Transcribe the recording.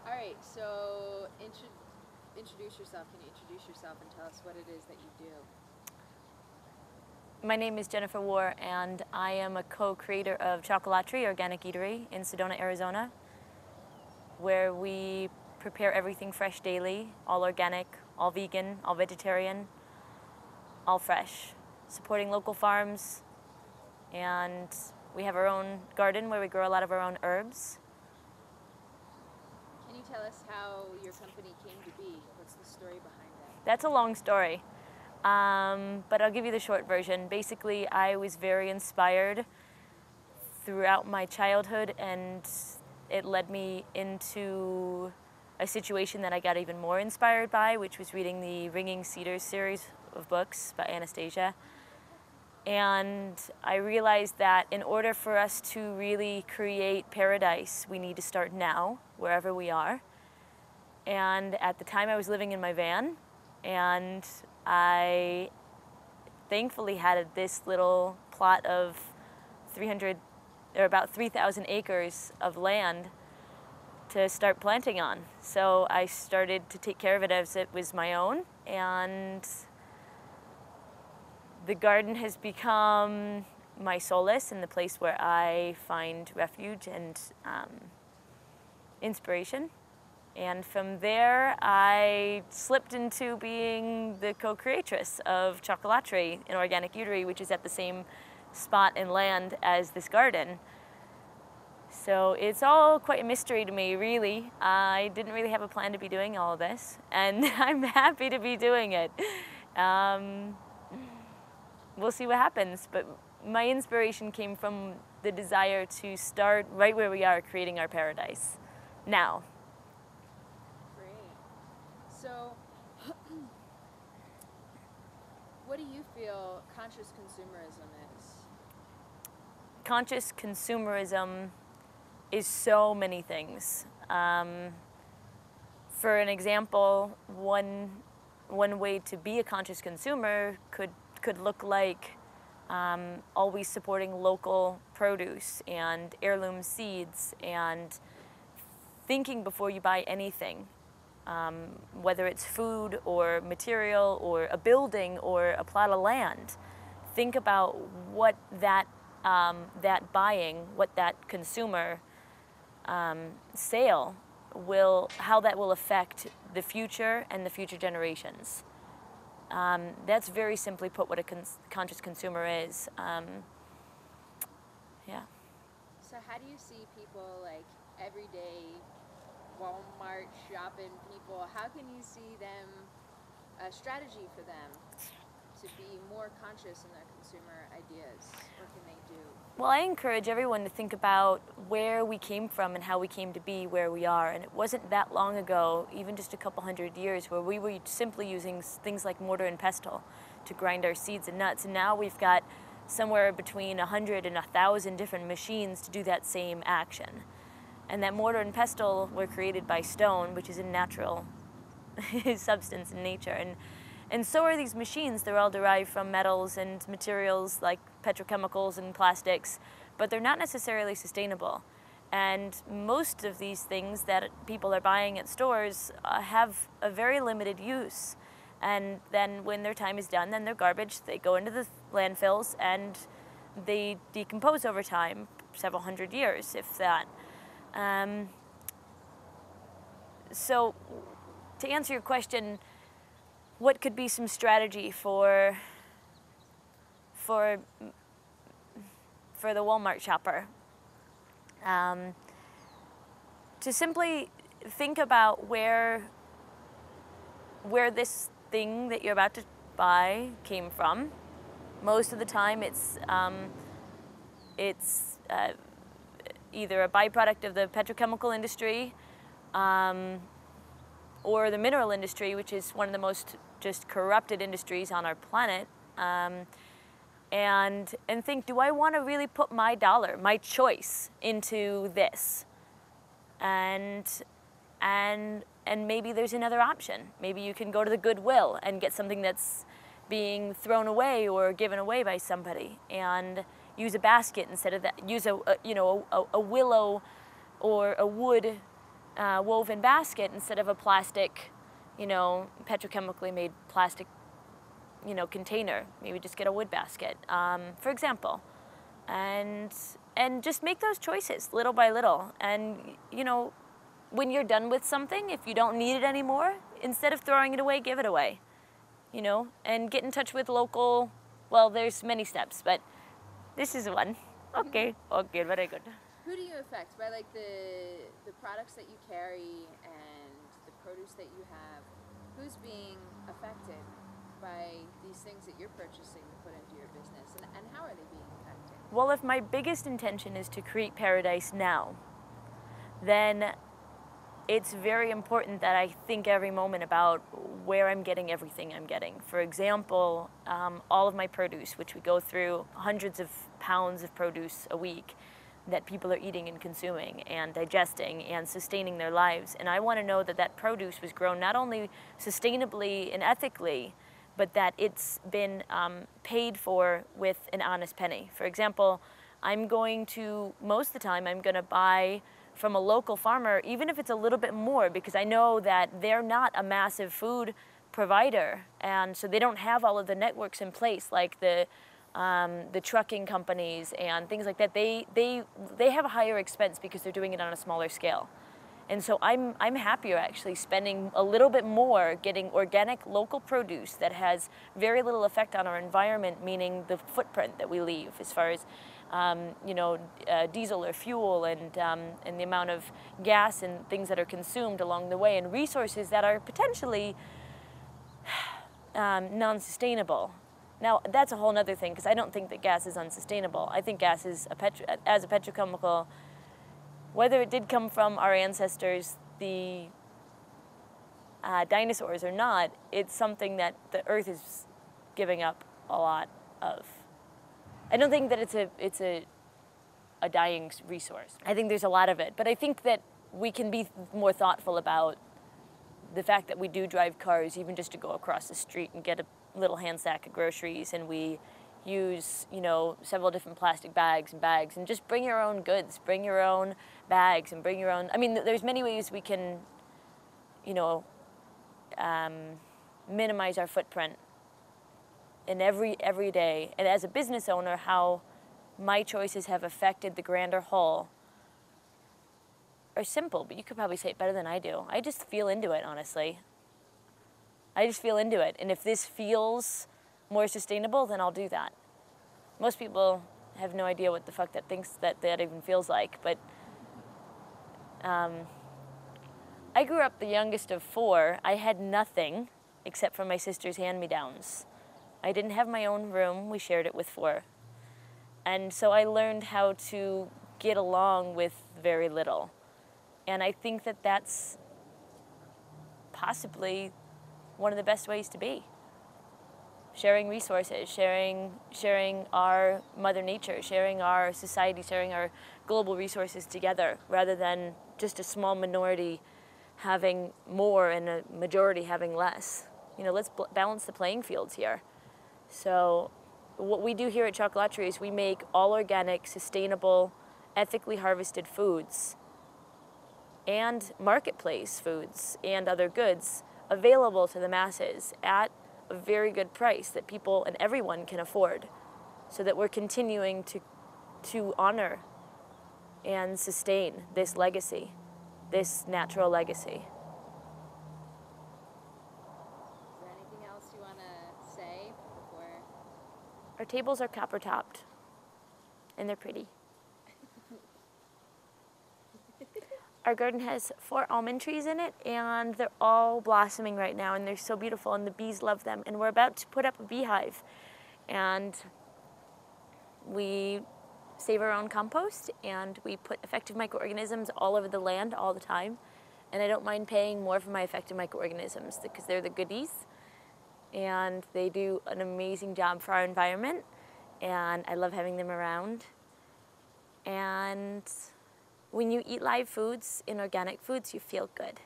All right, so introduce yourself. Can you introduce yourself and tell us what it is that you do? My name is Jennifer War, and I am a co-creator of Chocolatry Organic Eatery in Sedona, Arizona, where we prepare everything fresh daily, all organic, all vegan, all vegetarian, all fresh, supporting local farms. And we have our own garden where we grow a lot of our own herbs. Can you tell us how your company came to be? What's the story behind that? That's a long story, but I'll give you the short version. Basically, I was very inspired throughout my childhood, and it led me into a situation that I got even more inspired by, which was reading the Ringing Cedars series of books by Anastasia. And I realized that in order for us to really create paradise, we need to start now, wherever we are. And at the time I was living in my van, and I thankfully had this little plot of about 3,000 acres of land to start planting on. So I started to take care of it as it was my own, and the garden has become my solace and the place where I find refuge and inspiration. And from there, I slipped into being the co-creatress of Chocolatry, an organic eatery, which is at the same spot and land as this garden. So it's all quite a mystery to me, really. I didn't really have a plan to be doing all of this, and I'm happy to be doing it. We'll see what happens, but my inspiration came from the desire to start right where we are, creating our paradise, now. Great. So, what do you feel conscious consumerism is? Conscious consumerism is so many things. For an example, one way to be a conscious consumer could look like always supporting local produce and heirloom seeds, and thinking before you buy anything, whether it's food or material or a building or a plot of land. Think about what that buying, what that consumer sale how that will affect the future and the future generations. That's very simply put what a conscious consumer is. Yeah. So how do you see people, like everyday Walmart shopping people, how can you see them, a strategy for them to be more conscious in their consumer ideas? What can they do? Well, I encourage everyone to think about where we came from and how we came to be where we are. And it wasn't that long ago, even just a couple hundred years, where we were simply using things like mortar and pestle to grind our seeds and nuts. And now we've got somewhere between 100 and 1,000 different machines to do that same action. And that mortar and pestle were created by stone, which is a natural substance in nature. And so are these machines. They're all derived from metals and materials like petrochemicals and plastics, but they're not necessarily sustainable. And most of these things that people are buying at stores have a very limited use. And then when their time is done, then they're garbage. They go into the landfills and they decompose over time, several hundred years, if that. So to answer your question, what could be some strategy for the Walmart shopper? To simply think about where this thing that you're about to buy came from. Most of the time it's either a byproduct of the petrochemical industry or the mineral industry, which is one of the most just corrupted industries on our planet, and think, do I want to really put my dollar, my choice, into this? And maybe there's another option. Maybe you can go to the Goodwill and get something that's being thrown away or given away by somebody, and use a basket instead of that. Use a willow or a wood woven basket instead of a plastic, petrochemically made plastic, container. Maybe just get a wood basket, for example, and just make those choices little by little. And when you're done with something, if you don't need it anymore, instead of throwing it away, give it away. And get in touch with local. Well, there's many steps, but this is one. Okay, very good. Who do you affect by like the products that you carry and the produce that you have? Who's being affected by these things that you're purchasing to put into your business, and how are they being affected? Well, if my biggest intention is to create paradise now, then it's very important that I think every moment about where I'm getting everything I'm getting. For example, all of my produce, which we go through hundreds of pounds of produce a week that people are eating and consuming and digesting and sustaining their lives. And I want to know that that produce was grown not only sustainably and ethically, but that it's been paid for with an honest penny. For example, most of the time, I'm going to buy from a local farmer, even if it's a little bit more, because I know that they're not a massive food provider, and so they don't have all of the networks in place, like the trucking companies and things like that. They have a higher expense because they're doing it on a smaller scale. And so I'm happier actually spending a little bit more getting organic local produce that has very little effect on our environment, meaning the footprint that we leave as far as diesel or fuel and the amount of gas and things that are consumed along the way, and resources that are potentially non-sustainable. Now, that's a whole other thing, because I don't think that gas is unsustainable. I think gas is as a petrochemical, whether it did come from our ancestors, the dinosaurs, or not, it's something that the Earth is giving up a lot of. I don't think that it's a dying resource. I think there's a lot of it, but I think that we can be more thoughtful about the fact that we do drive cars, even just to go across the street and get a little hand sack of groceries, and we use, several different plastic bags, and just bring your own goods, bring your own bags, and bring your own. I mean, there's many ways we can, minimize our footprint in every day. And as a business owner, how my choices have affected the grander whole are simple, but you could probably say it better than I do. I just feel into it, honestly. I just feel into it. And if this feels more sustainable, then I'll do that. Most people have no idea what the fuck that even feels like, but I grew up the youngest of 4. I had nothing except for my sister's hand-me-downs. I didn't have my own room. We shared it with 4. And so I learned how to get along with very little. And I think that that's possibly one of the best ways to be. Sharing resources, sharing our Mother Nature, sharing our society, sharing our global resources together, rather than just a small minority having more and a majority having less. Let's balance the playing fields here. So what we do here at Chocolattery is we make all organic, sustainable, ethically harvested foods and marketplace foods and other goods available to the masses at a very good price that people and everyone can afford, so that we're continuing to honor and sustain this legacy, this natural legacy. Is there anything else you want to say before? Our tables are copper topped, and they're pretty. Our garden has 4 almond trees in it, and they're all blossoming right now, and they're so beautiful, and the bees love them. And we're about to put up a beehive, and we save our own compost, and we put effective microorganisms all over the land all the time. And I don't mind paying more for my effective microorganisms because they're the goodies, and they do an amazing job for our environment, and I love having them around. And when you eat live foods and organic foods, you feel good.